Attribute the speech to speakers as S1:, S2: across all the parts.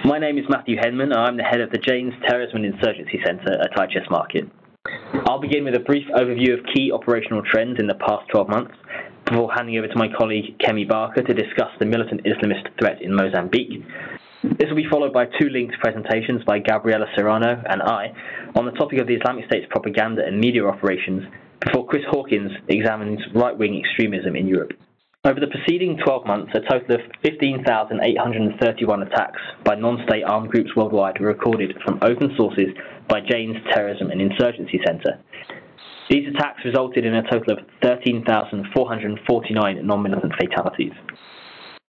S1: My name is Matthew Henman, and I'm the head of the Jane's Terrorism and Insurgency Centre at IHS Markit. I'll begin with a brief overview of key operational trends in the past 12 months, before handing over to my colleague Kemi Barker to discuss the militant Islamist threat in Mozambique. This will be followed by two linked presentations by Gabriela Serrano and I on the topic of the Islamic State's propaganda and media operations, before Chris Hawkins examines right-wing extremism in Europe. Over the preceding 12 months, a total of 15,831 attacks by non-state armed groups worldwide were recorded from open sources by Jane's Terrorism and Insurgency Centre. These attacks resulted in a total of 13,449 non-militant fatalities.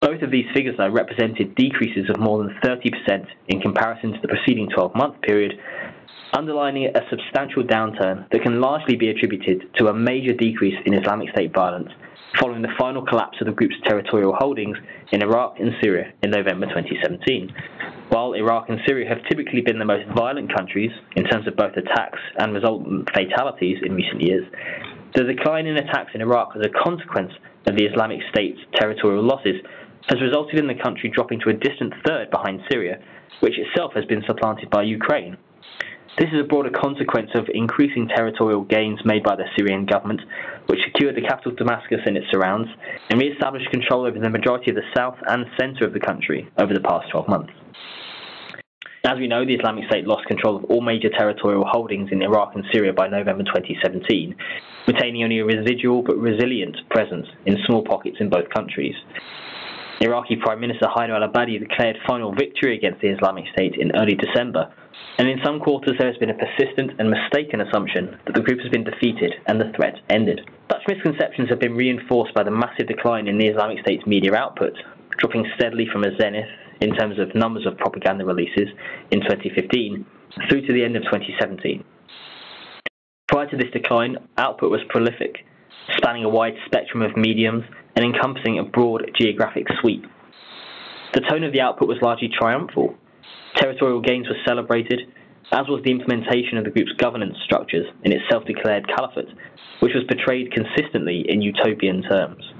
S1: Both of these figures, though, represented decreases of more than 30% in comparison to the preceding 12-month period, underlining a substantial downturn that can largely be attributed to a major decrease in Islamic State violence following the final collapse of the group's territorial holdings in Iraq and Syria in November 2017. While Iraq and Syria have typically been the most violent countries in terms of both attacks and resultant fatalities in recent years, the decline in attacks in Iraq as a consequence of the Islamic State's territorial losses has resulted in the country dropping to a distant third behind Syria, which itself has been supplanted by Ukraine. This is a broader consequence of increasing territorial gains made by the Syrian government, which secured the capital Damascus and its surrounds, and re-established control over the majority of the south and centre of the country over the past 12 months. As we know, the Islamic State lost control of all major territorial holdings in Iraq and Syria by November 2017, retaining only a residual but resilient presence in small pockets in both countries. Iraqi Prime Minister Haider al-Abadi declared final victory against the Islamic State in early December, and in some quarters there has been a persistent and mistaken assumption that the group has been defeated and the threat ended. Such misconceptions have been reinforced by the massive decline in the Islamic State's media output, dropping steadily from a zenith in terms of numbers of propaganda releases in 2015 through to the end of 2017. Prior to this decline, output was prolific, spanning a wide spectrum of mediums and encompassing a broad geographic sweep. The tone of the output was largely triumphal. Territorial gains were celebrated, as was the implementation of the group's governance structures in its self-declared caliphate, which was portrayed consistently in utopian terms.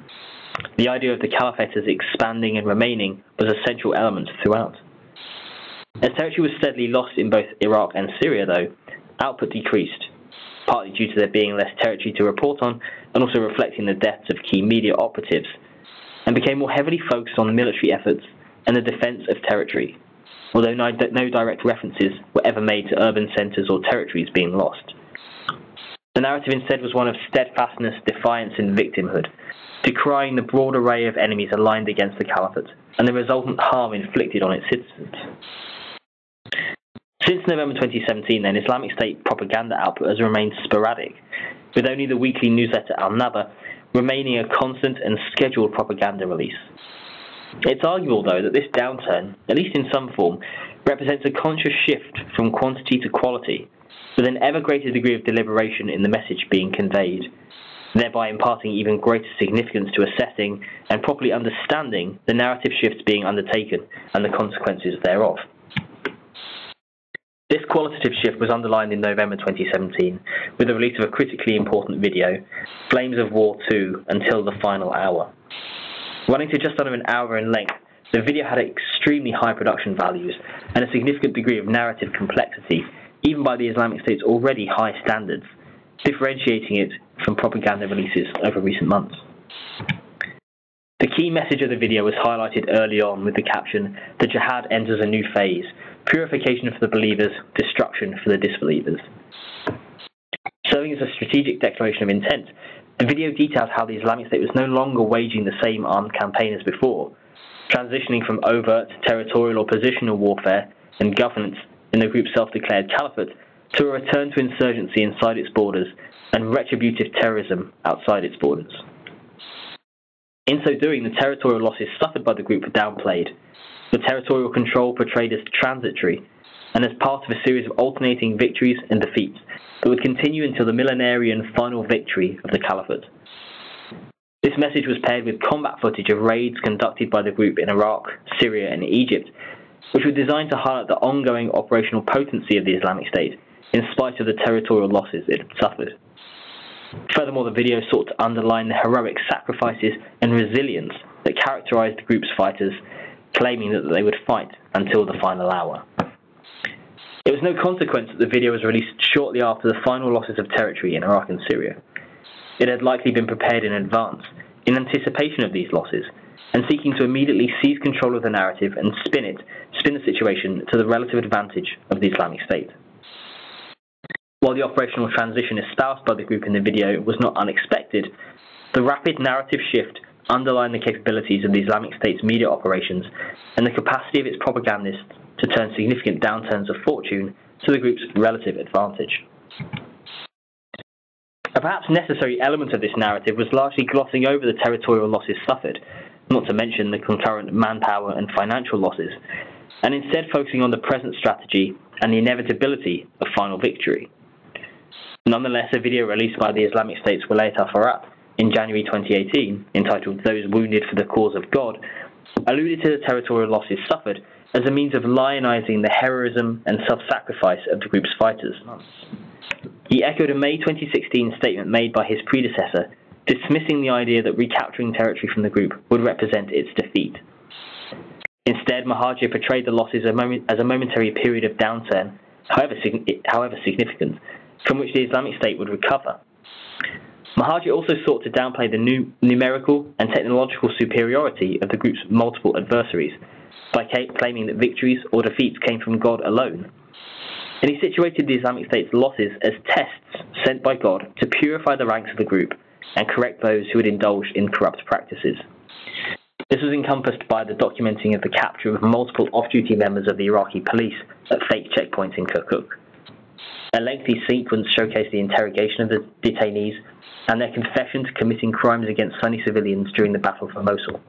S1: The idea of the caliphate as expanding and remaining was a central element throughout. As territory was steadily lost in both Iraq and Syria, though, output decreased, partly due to there being less territory to report on, and also reflecting the deaths of key media operatives, and became more heavily focused on military efforts and the defence of territory, although no direct references were ever made to urban centres or territories being lost. The narrative instead was one of steadfastness, defiance and victimhood, decrying the broad array of enemies aligned against the caliphate and the resultant harm inflicted on its citizens. Since November 2017, then, Islamic State propaganda output has remained sporadic, with only the weekly newsletter Al-Naba remaining a constant and scheduled propaganda release. It's arguable, though, that this downturn, at least in some form, represents a conscious shift from quantity to quality, with an ever greater degree of deliberation in the message being conveyed, thereby imparting even greater significance to assessing and properly understanding the narrative shifts being undertaken and the consequences thereof. This qualitative shift was underlined in November 2017 with the release of a critically important video, Flames of War 2 Until the Final Hour. Running to just under an hour in length, the video had extremely high production values and a significant degree of narrative complexity, even by the Islamic State's already high standards, differentiating it from propaganda releases over recent months. The key message of the video was highlighted early on with the caption, "The Jihad enters a new phase, purification for the believers, destruction for the disbelievers." Serving as a strategic declaration of intent, the video details how the Islamic State was no longer waging the same armed campaign as before, transitioning from overt territorial or positional warfare and governance in the group's self-declared caliphate to a return to insurgency inside its borders and retributive terrorism outside its borders. In so doing, the territorial losses suffered by the group were downplayed, the territorial control portrayed as transitory, and as part of a series of alternating victories and defeats that would continue until the millenarian final victory of the caliphate. This message was paired with combat footage of raids conducted by the group in Iraq, Syria and Egypt, which were designed to highlight the ongoing operational potency of the Islamic State in spite of the territorial losses it had suffered. Furthermore, the video sought to underline the heroic sacrifices and resilience that characterized the group's fighters, claiming that they would fight until the final hour. It was no consequence that the video was released shortly after the final losses of territory in Iraq and Syria. It had likely been prepared in advance, in anticipation of these losses, and seeking to immediately seize control of the narrative and spin the situation to the relative advantage of the Islamic State. While the operational transition espoused by the group in the video was not unexpected, the rapid narrative shift underlined the capabilities of the Islamic State's media operations and the capacity of its propagandists to turn significant downturns of fortune to the group's relative advantage. A perhaps necessary element of this narrative was largely glossing over the territorial losses suffered, not to mention the concurrent manpower and financial losses, and instead focusing on the present strategy and the inevitability of final victory. Nonetheless, a video released by the Islamic State's Wilayat al-Farat in January 2018, entitled "Those Wounded for the Cause of God," alluded to the territorial losses suffered as a means of lionizing the heroism and self-sacrifice of the group's fighters. He echoed a May 2016 statement made by his predecessor, dismissing the idea that recapturing territory from the group would represent its defeat. Instead, Mahathir portrayed the losses as a momentary period of downturn, however significant, from which the Islamic State would recover. Mahathir also sought to downplay the numerical and technological superiority of the group's multiple adversaries, by claiming that victories or defeats came from God alone. And he situated the Islamic State's losses as tests sent by God to purify the ranks of the group and correct those who had indulged in corrupt practices. This was encompassed by the documenting of the capture of multiple off-duty members of the Iraqi police at fake checkpoints in Kirkuk. A lengthy sequence showcased the interrogation of the detainees and their confession to committing crimes against Sunni civilians during the Battle for Mosul.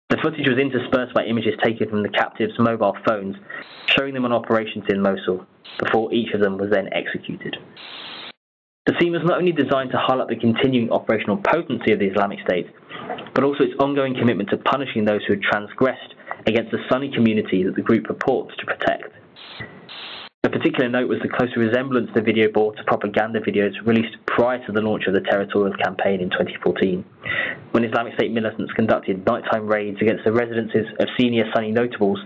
S1: The footage was interspersed by images taken from the captives' mobile phones, showing them on operations in Mosul, before each of them was then executed. The scene was not only designed to highlight the continuing operational potency of the Islamic State, but also its ongoing commitment to punishing those who had transgressed against the Sunni community that the group purports to protect. Of particular note was the close resemblance the video bore to propaganda videos released prior to the launch of the territorial campaign in 2014, when Islamic State militants conducted nighttime raids against the residences of senior Sunni notables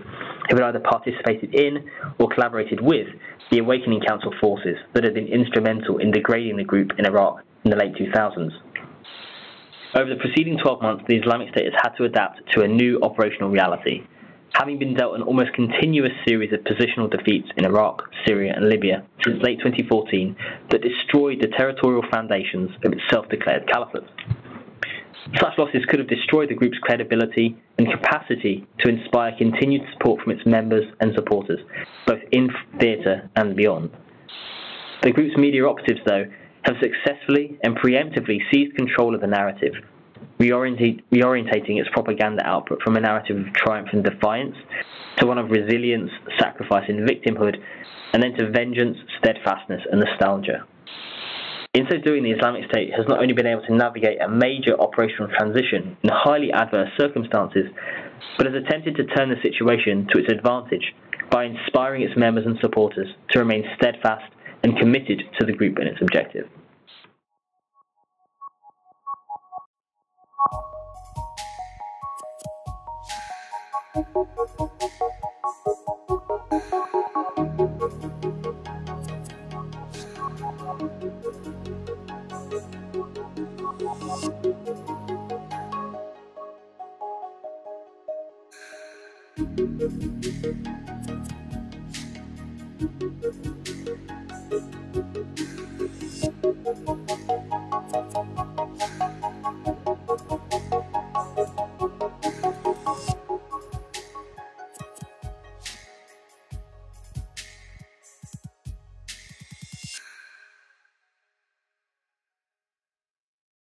S1: who had either participated in or collaborated with the Awakening Council forces that had been instrumental in degrading the group in Iraq in the late 2000s. Over the preceding 12 months, the Islamic State has had to adapt to a new operational reality, having been dealt an almost continuous series of positional defeats in Iraq, Syria and Libya since late 2014 that destroyed the territorial foundations of its self-declared caliphate. Such losses could have destroyed the group's credibility and capacity to inspire continued support from its members and supporters, both in theatre and beyond. The group's media operatives, though, have successfully and preemptively seized control of the narrative, reorientating its propaganda output from a narrative of triumph and defiance to one of resilience, sacrifice and victimhood, and then to vengeance, steadfastness and nostalgia. In so doing, the Islamic State has not only been able to navigate a major operational transition in highly adverse circumstances, but has attempted to turn the situation to its advantage by inspiring its members and supporters to remain steadfast and committed to the group and its objective.